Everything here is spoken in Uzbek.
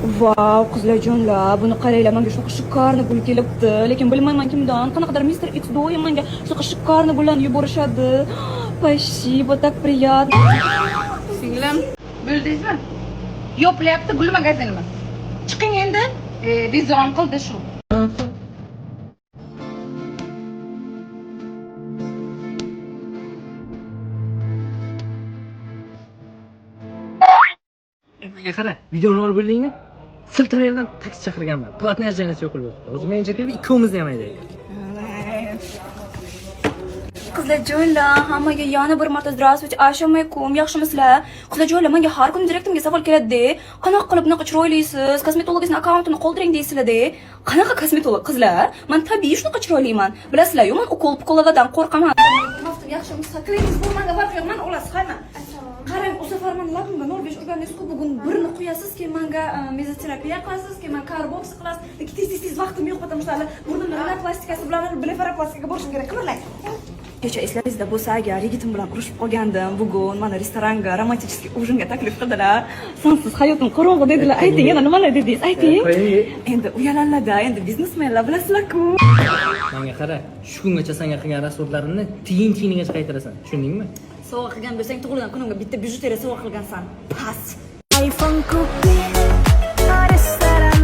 Vau, qizlarjonlar, buni qaranglar, menga shunaqa shikarni gul kelibdi. Lekin bilmayman kimdan. Qanaqadir Mr. X doim menga shunaqa shikarni gullarni yuborishadi. Спасибо, так приятно. Singlim, bildingizmi? Yoplayapti gul magazinimi. Chiqing endi. Rizon qildi shu. Menga qara, videoni olib bildingmi? Siltalaydan taksi chaqirganman. Platniy ajranish yo'q bo'ldi. O'zi men chaqirib ikkimizni ham aytaylik. Qizlarjonlar, hammaga yana bir marta здравствуйте, assalomu alaykum, yaxshimisizlar? Qizlarjonlar, menga har kuni direktimga savol keladi-da. Qanaqa qilib bunaqa chiroylisiz? Kosmetologingiz akkauntini qoldiring deysizlar-da. Qanaqa kosmetolog qizlar? Men tabiiy shunaqa chiroyliman. Bilasizlar-ku, men ukol-pukolavadan qo'rqaman. Yaxshimisiz? Kliningiz bo'lmanga farqi yo'q, men olasiz, qayman. Qarang, u safar men labimga 0.5 urganingiz-ku, bugun birini qo'yasiz, keyin menga mezoterapiya qilasiz, keyin men karboks qilasiz. Lekin tez vaqtim yo'q, потому что burnimni rinoplastikasi bilan blefaroplastikaga borishim kerak. Qimirlang. Kecha eslaringizda bo'lsa, agar yigitim bilan urushib qolgandim, bugun mana restoranga romantik ujinga taklif qildilar. Sensiz hayotim qorong'u dedilar. Ayting, yana nimalar dedingiz? Ayting. Endi uyalanlarda, endi biznesmenlar bilasizlar-ku. Menga qara, shu kungacha senga qilgan rasodlarimni tiyin-tiyinigacha qaytarasan. Tushundingmi? Sovg'a qilgan bo'lsang, tug'ilgan kunimga bitta bijuteriya sovg'a qilgansan. Pas. iPhone coupe